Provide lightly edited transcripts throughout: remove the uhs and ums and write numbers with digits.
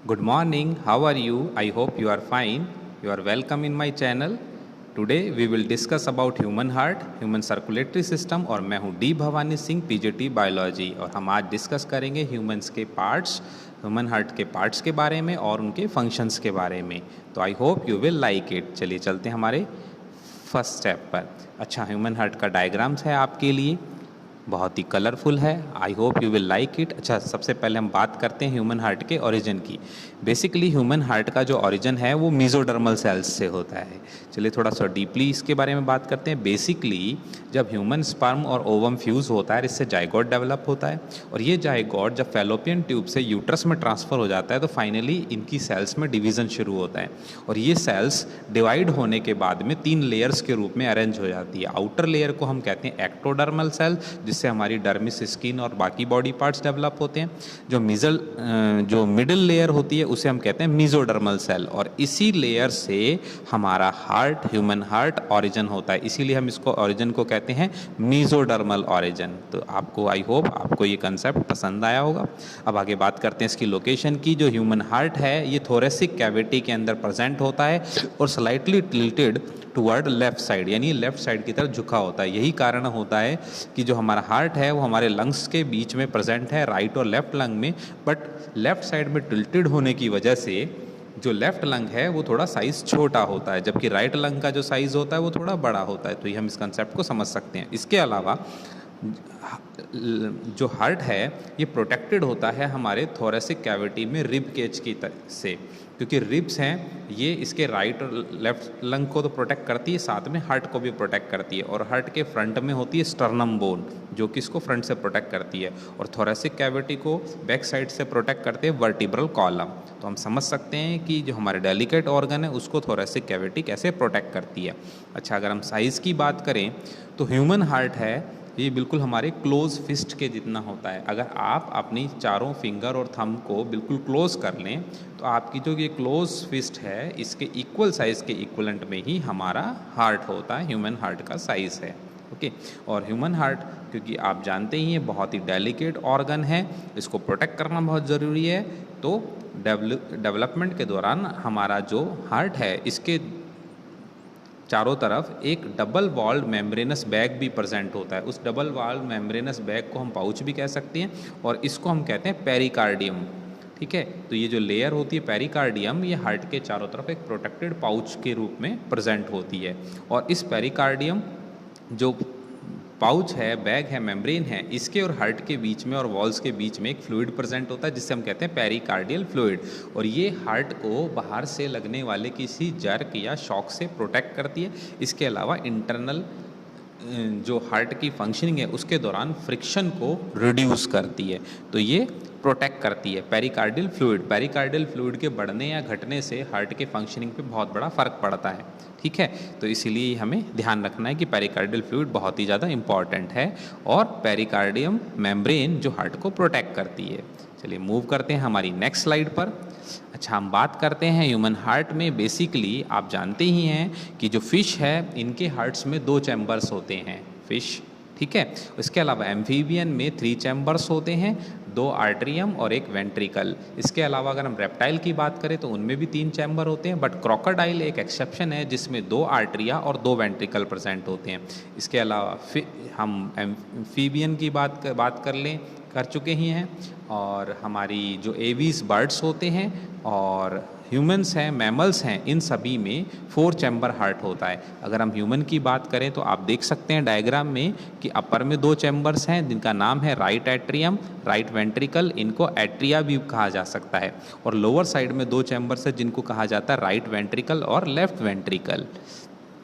Good morning, how are you? I hope you are fine. You are welcome in my channel. Today we will discuss about human heart, human circulatory system और मैं हूँ D Bhavani Singh PGT biology और हम आज discuss करेंगे humans के parts, human heart के parts के बारे में और उनके फंक्शंस के बारे में। तो I hope you will like it. चलिए चलते हैं हमारे फर्स्ट स्टेप पर। अच्छा, ह्यूमन हार्ट का डायग्राम्स है आपके लिए, बहुत ही कलरफुल है। आई hope you will like it. अच्छा, सबसे पहले हम बात करते हैं ह्यूमन हार्ट के ओरिजिन की। बेसिकली ह्यूमन हार्ट का जो ओरिजिन है वो मीजोडर्मल सेल्स से होता है। चलिए थोड़ा सा डीपली इसके बारे में बात करते हैं। बेसिकली जब ह्यूमन स्पर्म और ओवम फ्यूज़ होता है, इससे जाइगोट डेवलप होता है और ये जाइगोट जब फैलोपियन ट्यूब से यूट्रस में ट्रांसफ़र हो जाता है तो फाइनली इनकी सेल्स में डिवीज़न शुरू होता है और ये सेल्स डिवाइड होने के बाद में 3 लेयर्स के रूप में अरेंज हो जाती है। आउटर लेयर को हम कहते हैं एक्टोडर्मल सेल, जिससे हमारी डर्मिस स्किन और बाकी बॉडी पार्ट्स डेवलप होते हैं। जो मिडिल लेयर होती है उसे हम कहते हैं मीजोडर्मल सेल और इसी लेयर से हमारा हार्ट, ह्यूमन हार्ट ओरिजिन होता है। इसीलिए हम इसको ओरिजिन को कहते हैं मीजोडर्मल ओरिजिन। तो आपको आई होप आपको ये कंसेप्ट पसंद आया होगा। अब आगे बात करते हैं इसकी लोकेशन की। जो ह्यूमन हार्ट है ये थोरेसिक कैविटी के अंदर प्रेजेंट होता है और slightly tilted toward left side, यानी लेफ्ट साइड की तरफ झुका होता है। यही कारण होता है कि जो हमारा हार्ट है वो हमारे लंग्स के बीच में प्रेजेंट है, राइट और लेफ्ट लंग में, बट लेफ्ट साइड में टिल्टेड होने की वजह से जो लेफ्ट लंग है वो थोड़ा साइज़ छोटा होता है, जबकि राइट लंग का जो साइज़ होता है वो थोड़ा बड़ा होता है। तो ये हम इस कंसेप्ट को समझ सकते हैं। इसके अलावा जो हार्ट है ये प्रोटेक्टेड होता है हमारे थोरेसिक कैविटी में रिब केज की तरह से, क्योंकि रिब्स हैं ये इसके राइट और लेफ्ट लंग को तो प्रोटेक्ट करती है, साथ में हार्ट को भी प्रोटेक्ट करती है। और हार्ट के फ्रंट में होती है स्टर्नम बोन, जो कि इसको फ्रंट से प्रोटेक्ट करती है, और थोरेसिक कैविटी को बैक साइड से प्रोटेक्ट करते हैं वर्टिब्रल कॉलम। तो हम समझ सकते हैं कि जो हमारे डेलिकेट ऑर्गन है उसको थोरेसिक कैविटी कैसे प्रोटेक्ट करती है। अच्छा, अगर हम साइज़ की बात करें तो ह्यूमन हार्ट है ये बिल्कुल हमारे क्लोज फिस्ट के जितना होता है। अगर आप अपनी चारों फिंगर और थंब को बिल्कुल क्लोज कर लें तो आपकी जो ये क्लोज फिस्ट है इसके इक्वल साइज़ के इक्वलेंट में ही हमारा हार्ट होता है, ह्यूमन हार्ट का साइज़ है। ओके, और ह्यूमन हार्ट क्योंकि आप जानते ही हैं बहुत ही डेलिकेट ऑर्गन है, इसको प्रोटेक्ट करना बहुत ज़रूरी है। तो डेवलपमेंट के दौरान हमारा जो हार्ट है इसके चारों तरफ एक डबल वॉल्ड मेम्ब्रेनस बैग भी प्रेजेंट होता है। उस डबल वॉल्ड मेम्ब्रेनस बैग को हम पाउच भी कह सकते हैं और इसको हम कहते हैं पेरिकार्डियम। ठीक है, तो ये जो लेयर होती है पेरिकार्डियम, ये हार्ट के चारों तरफ एक प्रोटेक्टेड पाउच के रूप में प्रेजेंट होती है। और इस पेरिकार्डियम जो पाउच है, बैग है, मेम्ब्रेन है, इसके और हार्ट के बीच में और वॉल्स के बीच में एक फ्लूइड प्रेजेंट होता है जिससे हम कहते हैं पेरिकार्डियल फ्लूइड, और ये हार्ट को बाहर से लगने वाले किसी जर्क या शॉक से प्रोटेक्ट करती है। इसके अलावा इंटरनल जो हार्ट की फंक्शनिंग है उसके दौरान फ्रिक्शन को रिड्यूस करती है, तो ये प्रोटेक्ट करती है। पेरिकार्डियल फ्लूइड के बढ़ने या घटने से हार्ट के फंक्शनिंग पे बहुत बड़ा फ़र्क पड़ता है। ठीक है, तो इसीलिए हमें ध्यान रखना है कि पेरिकार्डियल फ्लूइड बहुत ही ज़्यादा इंपॉर्टेंट है और पेरिकार्डियम मेम्ब्रेन जो हार्ट को प्रोटेक्ट करती है। चलिए मूव करते हैं हमारी नेक्स्ट स्लाइड पर। अच्छा, हम बात करते हैं ह्यूमन हार्ट में। बेसिकली आप जानते ही हैं कि जो फिश है इनके हार्ट्स में 2 चैम्बर्स होते हैं, फिश। ठीक है, इसके अलावा एम्फीबियन में 3 चैम्बर्स होते हैं, 2 आर्ट्रियम और 1 वेंट्रिकल। इसके अलावा अगर हम रेप्टाइल की बात करें तो उनमें भी 3 चैम्बर होते हैं, बट क्रोकोडाइल एक एक्सेप्शन है जिसमें 2 आर्ट्रिया और 2 वेंट्रिकल प्रेजेंट होते हैं। इसके अलावा हम एम्फीबियन की बात कर चुके ही हैं, और हमारी जो एवीज बर्ड्स होते हैं और ह्यूमंस हैं, मैमल्स हैं, इन सभी में 4 चैम्बर हार्ट होता है। अगर हम ह्यूमन की बात करें तो आप देख सकते हैं डायग्राम में कि अपर में 2 चैम्बर्स हैं जिनका नाम है राइट एट्रियम, राइट वेंट्रिकल, इनको एट्रिया भी कहा जा सकता है, और लोअर साइड में 2 चैम्बर्स है जिनको कहा जाता है राइट वेंट्रिकल और लेफ्ट वेंट्रिकल।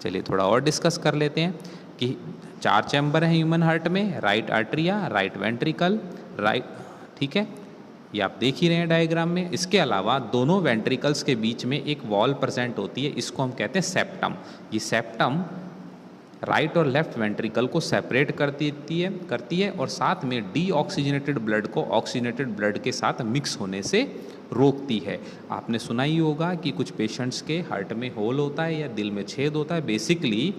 चलिए थोड़ा और डिस्कस कर लेते हैं कि 4 चैम्बर हैं ह्यूमन हार्ट में, right atria, right ventricle, right. ठीक है, ये आप देख ही रहे हैं डायग्राम में। इसके अलावा दोनों वेंट्रिकल्स के बीच में एक वॉल प्रेजेंट होती है, इसको हम कहते हैं सेप्टम। ये सेप्टम राइट और लेफ्ट वेंट्रिकल को सेपरेट करती है और साथ में डीऑक्सीजनेटेड ब्लड को ऑक्सीजनेटेड ब्लड के साथ मिक्स होने से रोकती है। आपने सुना ही होगा कि कुछ पेशेंट्स के हार्ट में होल होता है या दिल में छेद होता है। बेसिकली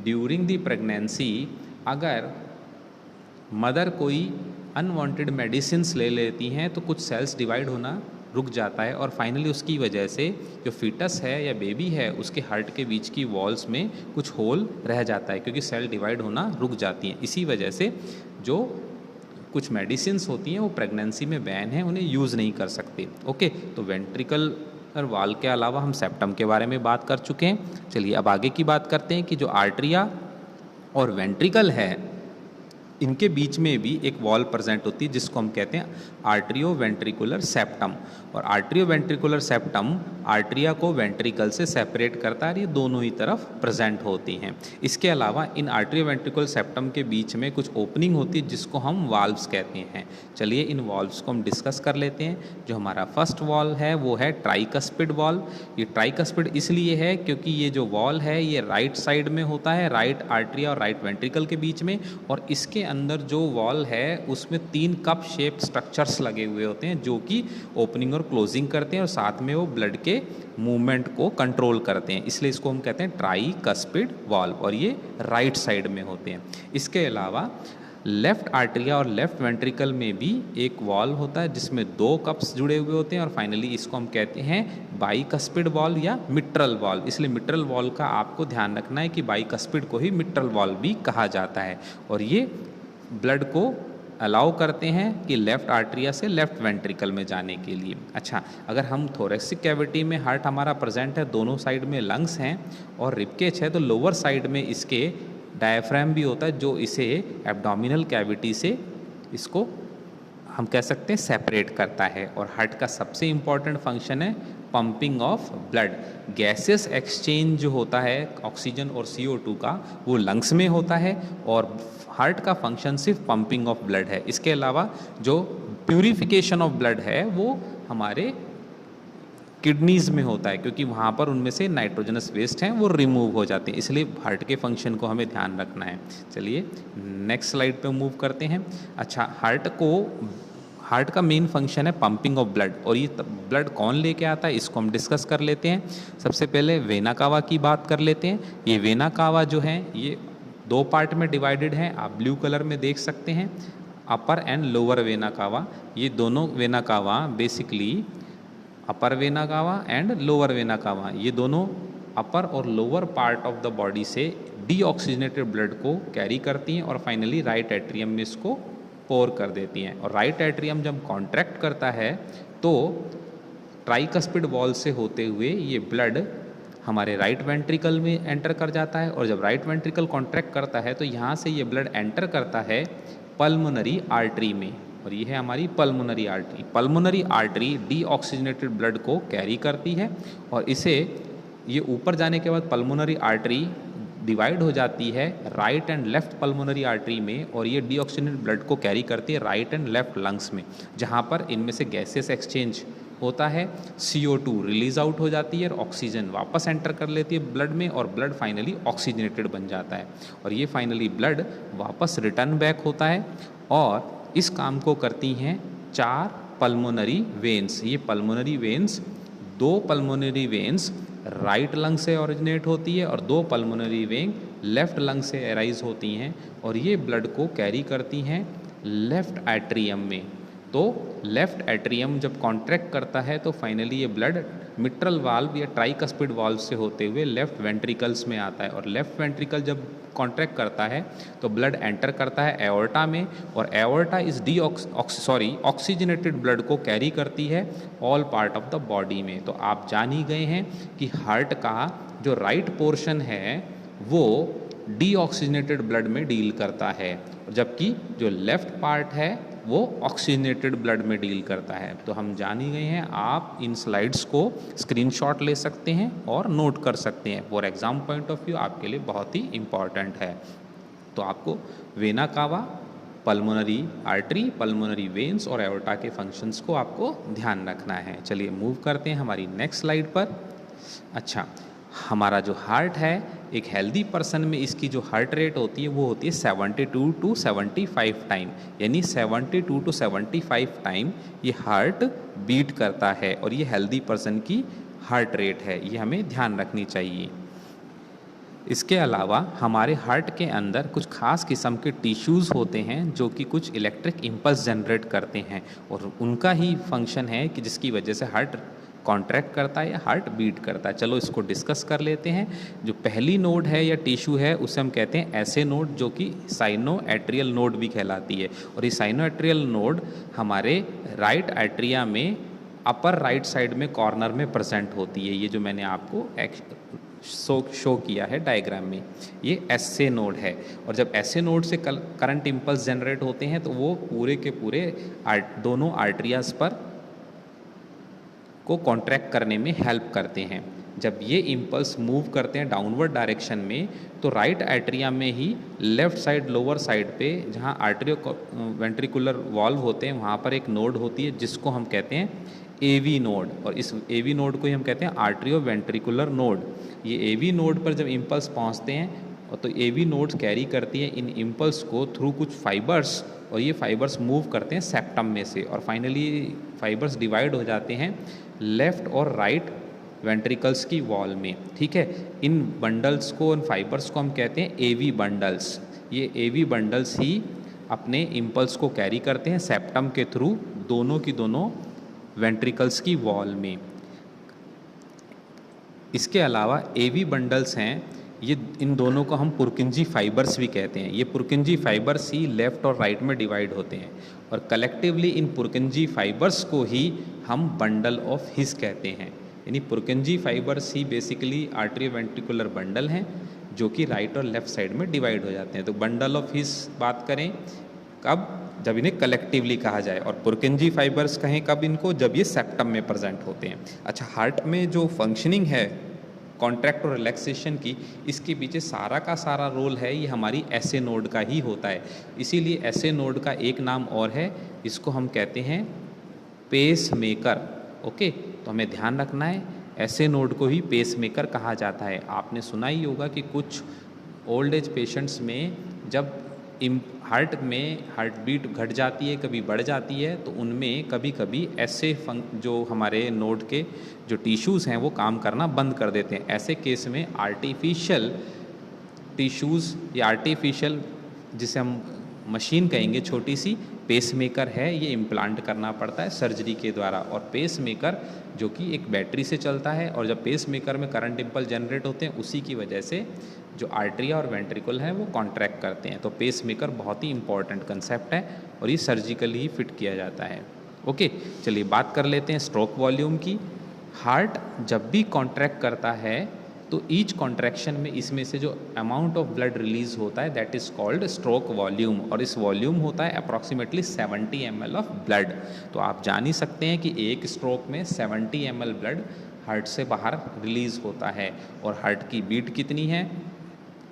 ड्यूरिंग द प्रेगनेंसी अगर मदर कोई अनवांटेड मेडिसिन्स ले लेती हैं तो कुछ सेल्स डिवाइड होना रुक जाता है और फाइनली उसकी वजह से जो फीटस है या बेबी है उसके हार्ट के बीच की वॉल्स में कुछ होल रह जाता है, क्योंकि सेल डिवाइड होना रुक जाती हैं। इसी वजह से जो कुछ मेडिसिन्स होती हैं वो प्रेगनेंसी में बैन है, उन्हें यूज़ नहीं कर सकते। ओके, तो वेंट्रिकल और वाल के अलावा हम सेप्टम के बारे में बात कर चुके हैं। चलिए अब आगे की बात करते हैं कि जो आर्टरिया और वेंट्रिकल है इनके बीच में भी एक वॉल प्रेजेंट होती है जिसको हम कहते हैं आर्टरियो वेंट्रिकुलर सेप्टम। और आर्टरियो वेंट्रिकुलर सेप्टम आर्टरिया को वेंट्रिकल से सेपरेट करता है, ये दोनों ही तरफ प्रेजेंट होती हैं। इसके अलावा इन आर्टरियो वेंट्रिकुलर सेप्टम के बीच में कुछ ओपनिंग होती है जिसको हम वाल्व्स कहते हैं। चलिए इन वाल्व्स को हम डिस्कस कर लेते हैं। जो हमारा फर्स्ट वॉल है वो है ट्राइकस्पिड वॉल्व। ये ट्राइकस्पिड इसलिए है क्योंकि ये जो वॉल है ये राइट साइड में होता है, राइट आर्टरिया और राइट वेंट्रिकल के बीच में, और इसके अंदर जो वॉल है उसमें 3 कप शेप स्ट्रक्चर्स लगे हुए होते हैं जो कि ओपनिंग और क्लोजिंग करते हैं और साथ में वो ब्लड के मूवमेंट को कंट्रोल करते हैं, इसलिए इसको हम कहते हैं ट्राइकस्पिड वॉल्व, और ये राइट साइड में होते हैं। इसके अलावा लेफ्ट आर्टरिया और लेफ्ट वेंट्रिकल में भी एक वॉल्व होता है जिसमें 2 कप्स जुड़े हुए होते हैं, और फाइनली इसको हम कहते हैं बाइकस्पिड वॉल्व या मिट्रल वॉल्व। इसलिए मिट्रल वॉल्व का आपको ध्यान रखना है कि बाइकस्पिड को ही मिट्रल वॉल्व भी कहा जाता है, और ये ब्लड को अलाउ करते हैं कि लेफ़्ट आर्टरिया से लेफ़्ट वेंट्रिकल में जाने के लिए। अच्छा, अगर हम थोरेसिक कैविटी में हार्ट हमारा प्रेजेंट है, दोनों साइड में लंग्स हैं और रिबकेज है, तो लोअर साइड में इसके डायफ्राम भी होता है जो इसे एब्डोमिनल कैविटी से इसको हम कह सकते हैं सेपरेट करता है। और हार्ट का सबसे इम्पॉर्टेंट फंक्शन है pumping of blood. Gases exchange जो होता है ऑक्सीजन और CO2 का वो लंग्स में होता है, और हार्ट का फंक्शन सिर्फ पंपिंग ऑफ ब्लड है। इसके अलावा जो प्यूरिफिकेशन ऑफ ब्लड है वो हमारे किडनीज़ में होता है, क्योंकि वहाँ पर उनमें से नाइट्रोजनस वेस्ट हैं वो रिमूव हो जाते हैं, इसलिए हार्ट के फंक्शन को हमें ध्यान रखना है। चलिए नेक्स्ट स्लाइड पे मूव करते हैं। अच्छा, हार्ट का मेन फंक्शन है पंपिंग ऑफ ब्लड, और ये ब्लड कौन लेके आता है इसको हम डिस्कस कर लेते हैं। सबसे पहले वेना कावा की बात कर लेते हैं। ये वेना कावा जो है ये 2 पार्ट में डिवाइडेड है, आप ब्लू कलर में देख सकते हैं, अपर एंड लोअर वेना कावा। ये दोनों vena cava basically upper vena cava and lower vena cava, ये दोनों अपर और lower part of the body से डीऑक्सीजनेटेड ब्लड को कैरी करती हैं और फाइनली राइट एट्रियम में इसको पोर कर देती हैं। और राइट एट्रियम जब कॉन्ट्रैक्ट करता है तो ट्राइकस्पिड वॉल से होते हुए ये ब्लड हमारे राइट वेंट्रिकल में एंटर कर जाता है, और जब राइट वेंट्रिकल कॉन्ट्रैक्ट करता है तो यहाँ से ये ब्लड एंटर करता है पल्मोनरी आर्टरी में, और ये है हमारी pulmonary artery. Pulmonary artery deoxygenated blood को कैरी करती है, और इसे ये ऊपर जाने के बाद पल्मोनरी आर्टरी डिवाइड हो जाती है right and left pulmonary artery में, और ये डीऑक्सीजनेटेड ब्लड को कैरी करती है राइट एंड लेफ्ट लंग्स में, जहाँ पर इनमें से गैसेस एक्सचेंज होता है, CO2 रिलीज आउट हो जाती है और ऑक्सीजन वापस एंटर कर लेती है ब्लड में, और ब्लड फाइनली ऑक्सीजनेटेड बन जाता है, और ये फाइनली ब्लड वापस रिटर्न बैक होता है। और इस काम को करती हैं 4 पल्मोनरी वेन्स। ये pulmonary veins 2 pulmonary veins right lung से ओरिजिनेट होती है और 2 पल्मोनरी वेन लेफ्ट लंग से अराइज होती हैं, और ये ब्लड को कैरी करती हैं लेफ्ट एट्रियम में। तो लेफ्ट एट्रियम जब कॉन्ट्रैक्ट करता है तो फाइनली ये ब्लड मिट्रल वाल्व या ट्राइकस्पिड वाल्व से होते हुए लेफ्ट वेंट्रिकल्स में आता है, और लेफ्ट वेंट्रिकल जब कॉन्ट्रैक्ट करता है तो ब्लड एंटर करता है एओर्टा में, और एओर्टा इस ऑक्सीजनेटेड ब्लड को कैरी करती है all part of the body में। तो आप जान ही गए हैं कि हार्ट का जो राइट पोर्शन है वो डीऑक्सीजनेटेड ब्लड में डील करता है, जबकि जो लेफ्ट पार्ट है वो ऑक्सीजनेटेड ब्लड में डील करता है। तो हम जान ही गए हैं, आप इन स्लाइड्स को स्क्रीनशॉट ले सकते हैं और नोट कर सकते हैं, for exam point of view आपके लिए बहुत ही इम्पॉर्टेंट है। तो आपको vena cava, pulmonary artery, pulmonary veins और एओर्टा के फंक्शंस को आपको ध्यान रखना है। चलिए मूव करते हैं हमारी नेक्स्ट स्लाइड पर। अच्छा, हमारा जो हार्ट है, एक हेल्दी पर्सन में इसकी जो हार्ट रेट होती है वो होती है 72 to 75 टाइम, यानी 72 to 75 टाइम ये हार्ट बीट करता है, और ये हेल्दी पर्सन की हार्ट रेट है, ये हमें ध्यान रखनी चाहिए। इसके अलावा हमारे हार्ट के अंदर कुछ खास किस्म के टिश्यूज़ होते हैं जो कि कुछ इलेक्ट्रिक इम्पल्स जनरेट करते हैं और उनका ही फंक्शन है कि जिसकी वजह से हार्ट कॉन्ट्रैक्ट करता है या हार्ट बीट करता है। चलो इसको डिस्कस कर लेते हैं। जो पहली नोड है या टिश्यू है उसे हम कहते हैं ऐसे नोड जो कि साइनो एट्रियल नोड भी कहलाती है। और ये साइनो एट्रियल नोड हमारे राइट एट्रिया में अपर राइट साइड में कॉर्नर में प्रेजेंट होती है। ये जो मैंने आपको शो किया है डायग्राम में, ये एसए नोड है। और जब एसए नोड से करंट इम्पल्स जनरेट होते हैं तो वो पूरे के पूरे दोनों आर्टरियाज पर को कॉन्ट्रैक्ट करने में हेल्प करते हैं। जब ये इम्पल्स मूव करते हैं डाउनवर्ड डायरेक्शन में तो राइट एट्रिया में ही लेफ्ट साइड लोअर साइड पे जहाँ आर्टरियो वेंट्रिकुलर वॉल्व होते हैं वहाँ पर एक नोड होती है जिसको हम कहते हैं एवी नोड। और इस एवी नोड को ही हम कहते हैं आर्टरियो वेंट्रिकुलर नोड। ये एवी नोड पर जब इम्पल्स पहुँचते हैं तो एवी नोड्स कैरी करती है इन इम्पल्स को थ्रू कुछ फाइबर्स, और ये फाइबर्स मूव करते हैं सेप्टम में से और फाइनली फाइबर्स डिवाइड हो जाते हैं लेफ़्ट और राइट वेंट्रिकल्स की वॉल में। ठीक है, इन बंडल्स को, इन फाइबर्स को हम कहते हैं एवी बंडल्स। ये एवी बंडल्स ही अपने इम्पल्स को कैरी करते हैं सेप्टम के थ्रू दोनों की दोनों वेंट्रिकल्स की वॉल में। इसके अलावा एवी बंडल्स हैं, ये इन दोनों को हम पुरकिंजी फाइबर्स भी कहते हैं। ये पुरकिंजी फाइबर्स ही लेफ़्ट और राइट में डिवाइड होते हैं और कलेक्टिवली इन पुरकिंजी फाइबर्स को ही हम बंडल ऑफ हिस कहते हैं। यानी पुरकिंजी फाइबर्स ही बेसिकली आर्टरी वेंट्रिकुलर बंडल हैं जो कि राइट और लेफ़्ट साइड में डिवाइड हो जाते हैं। तो बंडल ऑफ हिस बात करें कब, जब इन्हें कलेक्टिवली कहा जाए, और पुरकिंजी फाइबर्स कहें कब इनको, जब ये सेप्टम में प्रेजेंट होते हैं। अच्छा, हार्ट में जो फंक्शनिंग है कॉन्ट्रैक्ट और रिलैक्सेशन की, इसके पीछे सारा का सारा रोल है ये हमारी एसए नोड का ही होता है। इसीलिए एसए नोड का एक नाम और है, इसको हम कहते हैं पेस मेकर। ओके, तो हमें ध्यान रखना है एसए नोड को ही पेस मेकर कहा जाता है। आपने सुना ही होगा कि कुछ ओल्ड एज पेशेंट्स में जब हार्ट में हार्ट बीट घट जाती है, कभी बढ़ जाती है, तो उनमें कभी कभी ऐसे जो हमारे नोड के जो टिश्यूज़ हैं वो काम करना बंद कर देते हैं। ऐसे केस में आर्टिफिशियल टिश्यूज़ या आर्टिफिशियल, जिसे हम मशीन कहेंगे, छोटी सी पेसमेकर है, ये इम्प्लांट करना पड़ता है सर्जरी के द्वारा। और पेसमेकर जो कि एक बैटरी से चलता है, और जब पेसमेकर में करंट इम्पल्स जनरेट होते हैं उसी की वजह से जो आर्टरिया और वेंट्रिकल है वो कॉन्ट्रैक्ट करते हैं। तो पेसमेकर बहुत ही इंपॉर्टेंट कंसेप्ट है और ये सर्जिकली ही फिट किया जाता है। ओके, चलिए बात कर लेते हैं स्ट्रोक वॉल्यूम की। हार्ट जब भी कॉन्ट्रैक्ट करता है तो ईच कॉन्ट्रैक्शन में इसमें से जो अमाउंट ऑफ ब्लड रिलीज होता है that is called stroke volume, और इस वॉल्यूम होता है अप्रॉक्सीमेटली 70 ml ऑफ ब्लड। तो आप जान ही सकते हैं कि एक स्ट्रोक में 70 ml ब्लड हार्ट से बाहर रिलीज़ होता है। और हार्ट की बीट कितनी है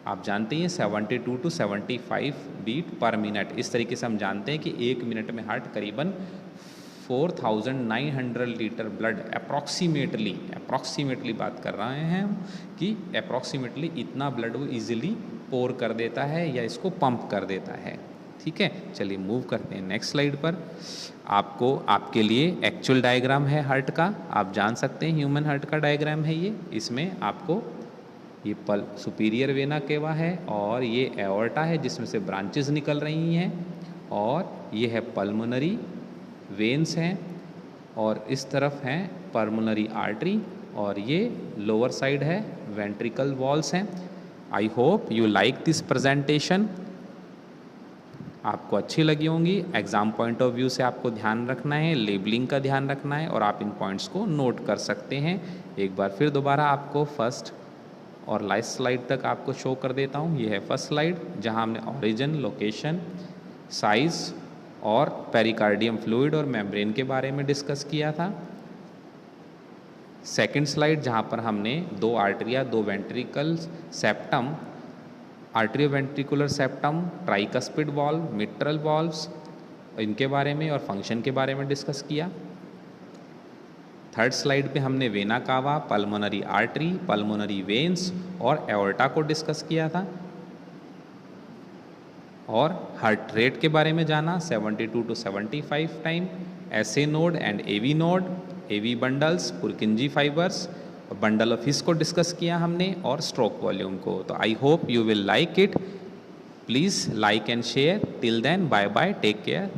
आप जानते हैं, 72 टू 75 बीट पर मिनट। इस तरीके से हम जानते हैं कि एक मिनट में हार्ट करीबन 4900 लीटर ब्लड अप्रॉक्सीमेटली बात कर रहे हैं हम कि अप्रॉक्सीमेटली इतना ब्लड वो इजीली पोर कर देता है या इसको पंप कर देता है। ठीक है, चलिए मूव करते हैं नेक्स्ट स्लाइड पर। आपके लिए एक्चुअल डायग्राम है हार्ट का, आप जान सकते हैं ह्यूमन हार्ट का डायग्राम है ये। इसमें आपको ये सुपीरियर वेना केवा है और ये एओर्टा है जिसमें से ब्रांचेस निकल रही हैं, और ये है पल्मोनरी वेन्स हैं, और इस तरफ हैं पल्मोनरी आर्टरी, और ये लोअर साइड है वेंट्रिकल वॉल्स हैं। आई hope you like this presentation, आपको अच्छी लगी होंगी। एग्ज़ाम पॉइंट ऑफ व्यू से आपको ध्यान रखना है, लेबलिंग का ध्यान रखना है, और आप इन पॉइंट्स को नोट कर सकते हैं। एक बार फिर दोबारा आपको फर्स्ट और लास्ट स्लाइड तक आपको शो कर देता हूँ। ये है फर्स्ट स्लाइड जहाँ हमने ओरिजिन, लोकेशन, साइज़ और पेरिकार्डियम फ्लूइड और मेम्ब्रेन के बारे में डिस्कस किया था। सेकंड स्लाइड जहाँ पर हमने 2 atria, 2 ventricle, septum, atrioventricular septum, tricuspid valve, mitral valves, इनके बारे में और फंक्शन के बारे में डिस्कस किया। थर्ड स्लाइड पे हमने vena cava, pulmonary artery, pulmonary veins और एओर्टा को डिस्कस किया था, और हार्ट रेट के बारे में जाना 72 to 75 time, SA node and AV node, AV bundles, Purkinje fibres, bundle of His को डिस्कस किया हमने और स्ट्रोक वॉल्यूम को। तो I hope you will like it. Please like and share. Till then bye bye, take care.